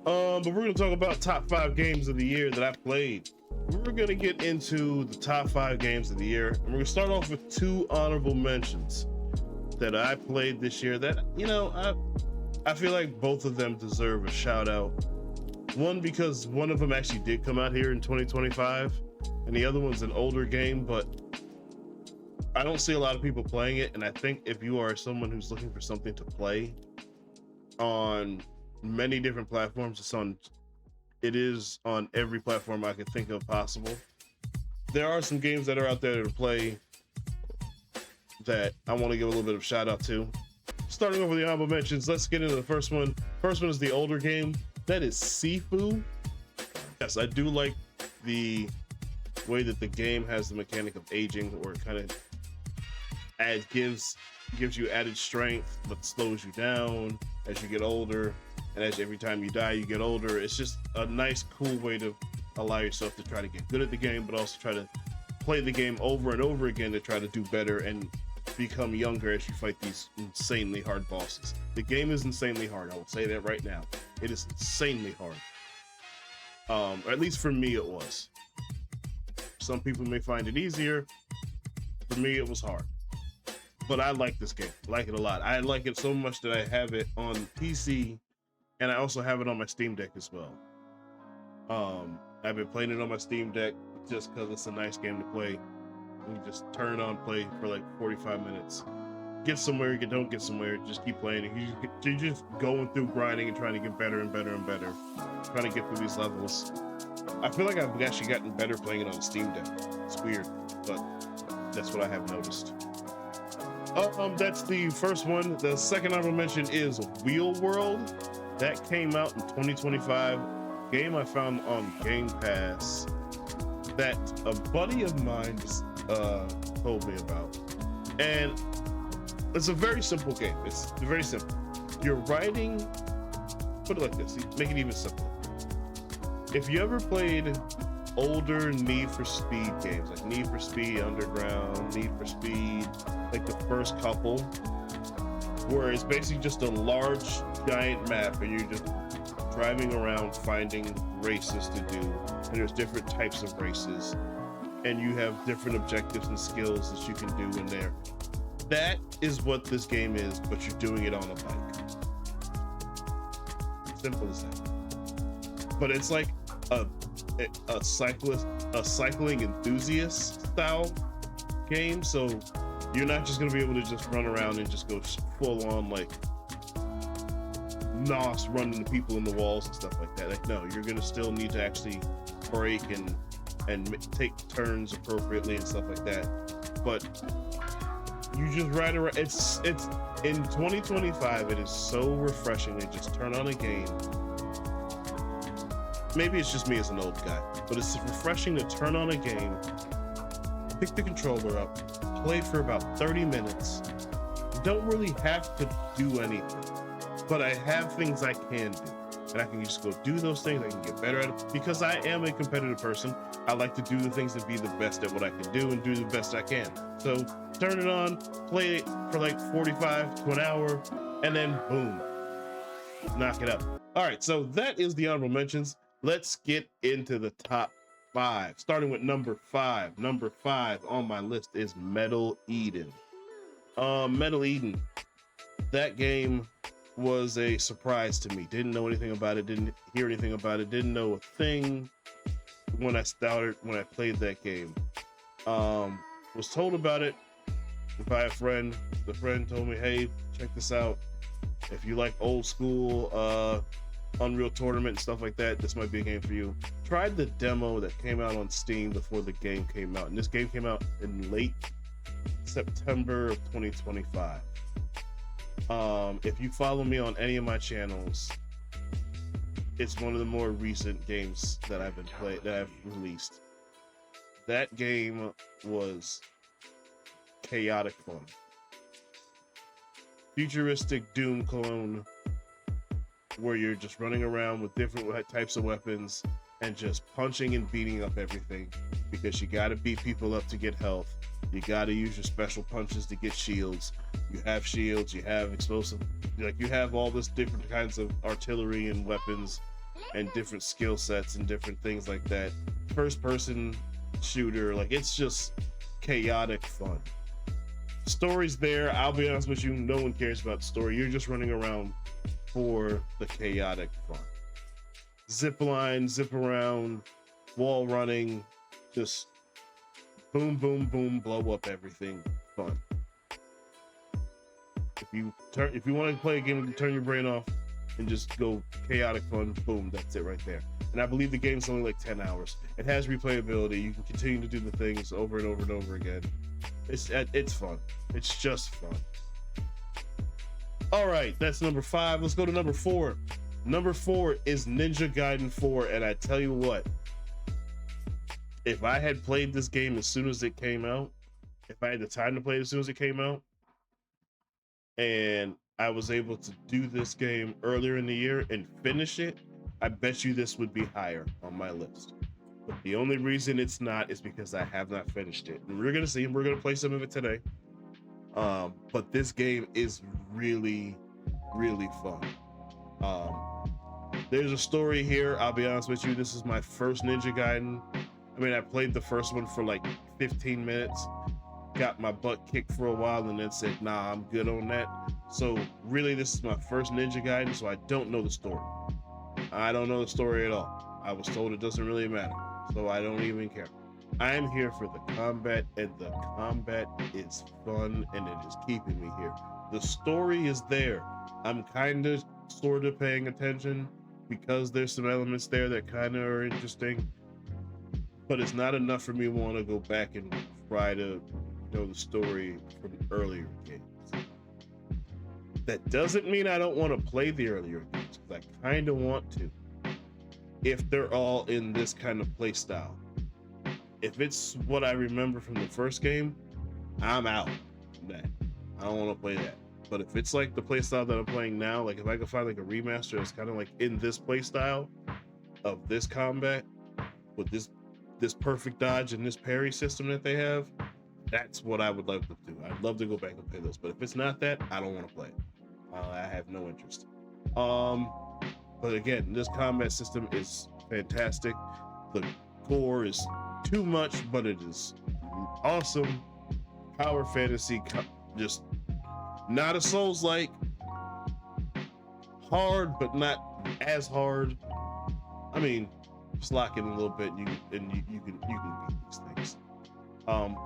But we're gonna talk about top 5 games of the year that I played. We're gonna get into the top 5 games of the year, and we're gonna start off with 2 honorable mentions that I played this year. That I feel like both of them deserve a shout out. One because one of them actually did come out here in 2025, and the other one's an older game, but I don't see a lot of people playing it. And I think if you are someone who's looking for something to play on many different platforms, it is on every platform I could think of possible. There are some games that are out there to play that I want to give a little bit of shout out to. Starting over the honorable mentions, let's get into the first one. First one is the older game. That is Sifu. Yes, I do like the way that the game has the mechanic of aging, or it kind of gives you added strength, but slows you down as you get older. And as every time you die, you get older. It's just a nice, cool way to allow yourself to try to get good at the game, but also try to play the game over and over again to try to do better and become younger as you fight these insanely hard bosses. The game is insanely hard. I will say that right now. It is insanely hard. Or at least for me, it was. Some people may find it easier. For me, it was hard. But I like this game. I like it a lot. I like it so much that I have it on PC, and I also have it on my Steam Deck as well. I've been playing it on my Steam Deck just because it's a nice game to play. You just turn it on, play for like 45 minutes. Get somewhere, you don't get somewhere, just keep playing it. You're just going through grinding and trying to get better and better and better. Trying to get through these levels. I feel like I've actually gotten better playing it on Steam Deck. It's weird, but that's what I have noticed. That's the first one. The second honorable mention is Wheel World. That came out in 2025. Game I found on Game Pass that a buddy of mine just told me about. And it's a very simple game. It's very simple. You're riding, put it like this, make it even simpler. If you ever played older Need for Speed games, like Need for Speed Underground, Need for Speed, like the first couple, where it's basically just a large giant map and you're just driving around finding races to do, and there's different types of races, and you have different objectives and skills that you can do in there. That is what this game is, but you're doing it on a bike. Simple as that. But it's like a cycling enthusiast style game, so you're not just gonna be able to just run around and just go full on like NOS, running into people in the walls and stuff like that. Like, no, you're gonna still need to actually brake and take turns appropriately and stuff like that. But you just ride around. It's in 2025. It is so refreshing to just turn on a game. Maybe it's just me as an old guy, but it's refreshing to turn on a game, pick the controller up, play for about 30 minutes. You don't really have to do anything, but I have things I can do, and I can just go do those things. I can get better at it because I am a competitive person. I like to do the things and be the best at what I can do and do the best I can. So turn it on, play it for like 45 to an hour, and then boom, knock it up. All right, so that is the honorable mentions. Let's get into the top 5, starting with number 5. Number 5 on my list is Metal Eden. Metal Eden, that game was a surprise to me. Didn't know anything about it, didn't hear anything about it, didn't know a thing when I played that game. Was told about it by a friend. The friend told me, hey, check this out. If you like old school Unreal Tournament and stuff like that, this might be a game for you. Tried the demo that came out on Steam before the game came out, and this game came out in late September of 2025. If you follow me on any of my channels, it's one of the more recent games that I've released. That game was chaotic fun. Futuristic Doom clone where you're just running around with different types of weapons and just punching and beating up everything, because you got to beat people up to get health. You got to use your special punches to get shields. You have shields, you have explosive, like you have all this different kinds of artillery and weapons and different skill sets and different things like that. First person shooter, like it's just chaotic fun. Story's there. I'll be honest with you, no one cares about the story. You're just running around for the chaotic fun. Zip line, zip around, wall running, just boom, boom, boom, blow up everything. Fun. If you want to play a game, you turn your brain off and just go chaotic fun, boom, that's it right there. And I believe the game's only like 10 hours. It has replayability. You can continue to do the things over and over and over again. It's fun. It's just fun. All right, that's number 5. Let's go to number 4. Number 4 is Ninja Gaiden 4, and I tell you what, if I had played this game as soon as it came out, if I had the time to play it as soon as it came out, and I was able to do this game earlier in the year and finish it, I bet you this would be higher on my list. But the only reason it's not is because I have not finished it. And we're gonna see, and we're gonna play some of it today. But this game is really, really fun. There's a story here. I'll be honest with you, this is my first Ninja Gaiden. I mean, I played the first one for like 15 minutes, got my butt kicked for a while, and then said, nah, I'm good on that. So really, this is my first Ninja Gaiden, so I don't know the story. I don't know the story at all. I was told it doesn't really matter, so I don't even care. I am here for the combat, and the combat is fun, and it is keeping me here. The story is there. I'm kind of sort of paying attention because there's some elements there that kind of are interesting, but it's not enough for me to want to go back and try to know the story from earlier games. That doesn't mean I don't want to play the earlier games, because I kind of want to, if they're all in this kind of play style. If it's what I remember from the first game, I'm out from that. I don't want to play that. But if it's like the play style that I'm playing now, like if I can find like a remaster that's kind of like in this play style of this combat with this perfect dodge and this parry system that they have, that's what I would love to do. I'd love to go back and play this. But if it's not that, I don't want to play it. I have no interest. But again, this combat system is fantastic. The gore is too much, but it is awesome. Power fantasy, just not a Souls-like. Hard, but not as hard. I mean, just lock in a little bit, and you can beat these things.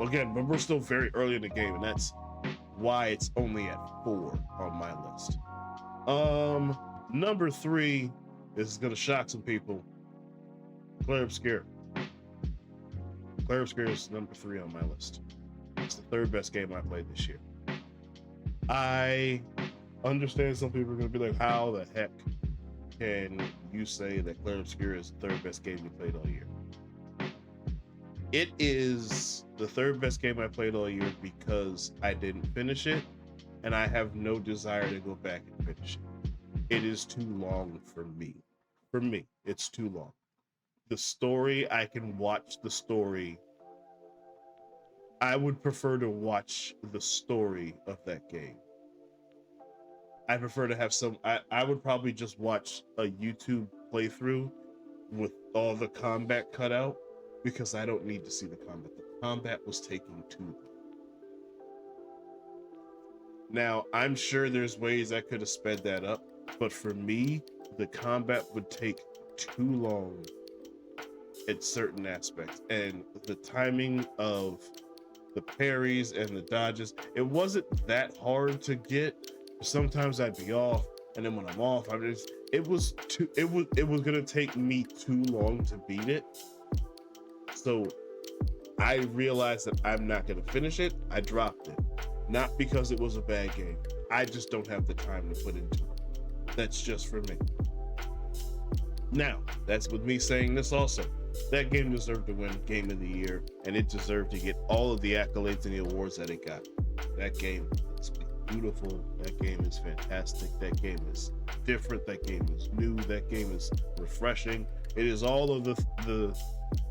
Again, but we're still very early in the game, and that's why it's only at 4 on my list. Number 3, this is gonna shock some people. Clair Obscur. Clair Obscur is number 3 on my list. It's the 3rd best game I played this year. I understand some people are gonna be like, how the heck can you say that Clair Obscur is the 3rd best game you played all year? It is the 3rd best game I played all year because I didn't finish it, and I have no desire to go back and finish it. It is too long for me. For me, it's too long. The story, I can watch the story. I would prefer to watch the story of that game. I prefer to have I would probably just watch a YouTube playthrough with all the combat cut out, because I don't need to see the combat. The combat was taking too long. Now, I'm sure there's ways I could have sped that up, but for me, the combat would take too long at certain aspects. And the timing of the parries and the dodges, it wasn't that hard to get. Sometimes I'd be off, and then when I'm off, it was gonna take me too long to beat it. So I realized that I'm not gonna finish it. I dropped it. Not because it was a bad game. I just don't have the time to put into it. That's just for me. Now, that's with me saying this also. That game deserved to win Game of the Year, and it deserved to get all of the accolades and the awards that it got. That game is beautiful. That game is fantastic. That game is different. That game is new. That game is refreshing. It is all of the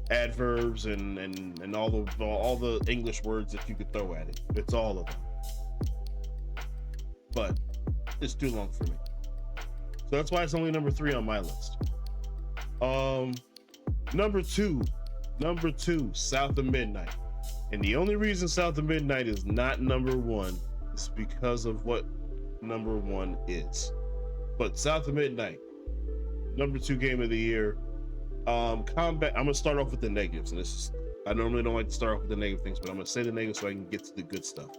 adverbs and all the English words that you could throw at it. It's all of them. But it's too long for me. So that's why it's only number 3 on my list. Number two, South of Midnight. And the only reason South of Midnight is not number one is because of what number one is. But South of Midnight, number 2 game of the year. Combat. I'm gonna start off with the negatives, and this is, I normally don't like to start off with the negative things, but I'm gonna say the negatives so I can get to the good stuff.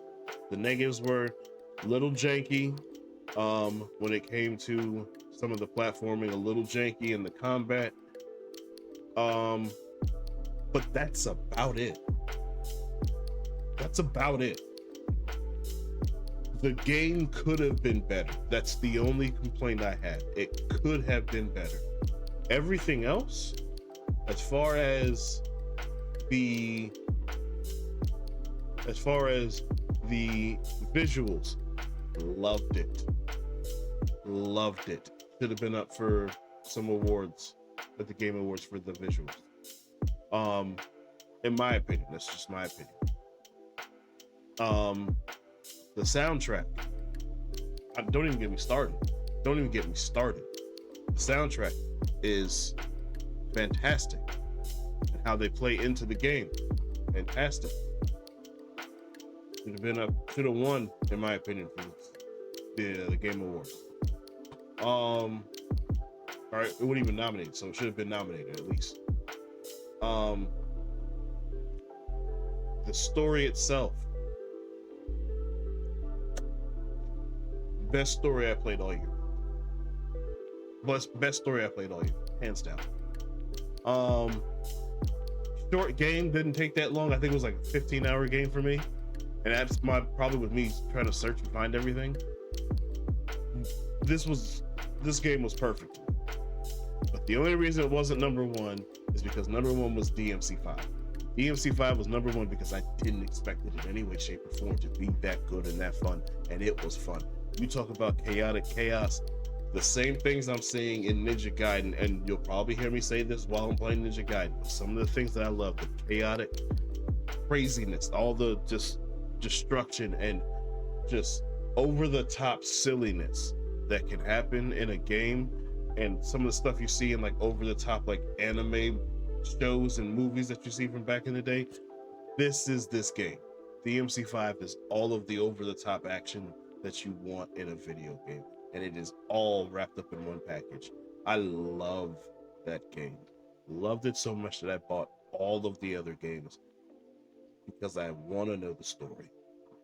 The negatives were a little janky when it came to some of the platforming, a little janky in the combat. But that's about it. That's about it. The game could have been better. That's the only complaint I had. It could have been better. Everything else, as far as the visuals, loved it. Should have been up for some awards at the Game Awards for the visuals. In my opinion, that's just my opinion. The soundtrack, don't even get me started. The soundtrack is fantastic, and how they play into the game, fantastic. Should have won, in my opinion, for the Game Awards. All right, it wasn't even nominated, so it should have been nominated at least. The story itself, best story I played all year. Best story I played all year, hands down. Short game, didn't take that long. I think it was like a 15-hour game for me, and that's probably with me trying to search and find everything. This game was perfect. But the only reason it wasn't number one is because number one was DMC5. DMC5 was number one because I didn't expect it in any way, shape, or form to be that good and that fun, and it was fun. You talk about chaotic chaos, the same things I'm seeing in Ninja Gaiden, and you'll probably hear me say this while I'm playing Ninja Gaiden, but some of the things that I love, the chaotic craziness, all the just destruction and just over-the-top silliness that can happen in a game, and some of the stuff you see in like over-the-top like anime shows and movies that you see from back in the day. This is this game. DMC5 is all of the over-the-top action that you want in a video game, and it is all wrapped up in one package. I love that game. Loved it so much that I bought all of the other games because I want to know the story.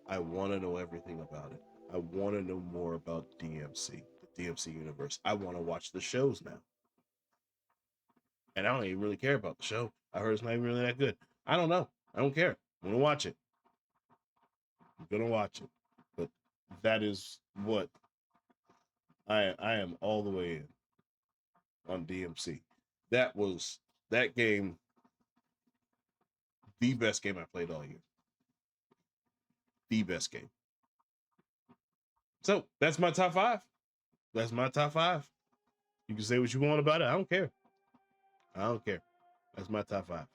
I want to know everything about it. I want to know more about DMC, the DMC universe. I want to watch the shows now. And I don't even really care about the show. I heard it's not even really that good. I don't know. I don't care. I'm going to watch it. But that is what I am all the way in on DMC. That game, the best game I played all year. The best game. So that's my top 5. That's my top 5. You can say what you want about it. I don't care. That's my top 5.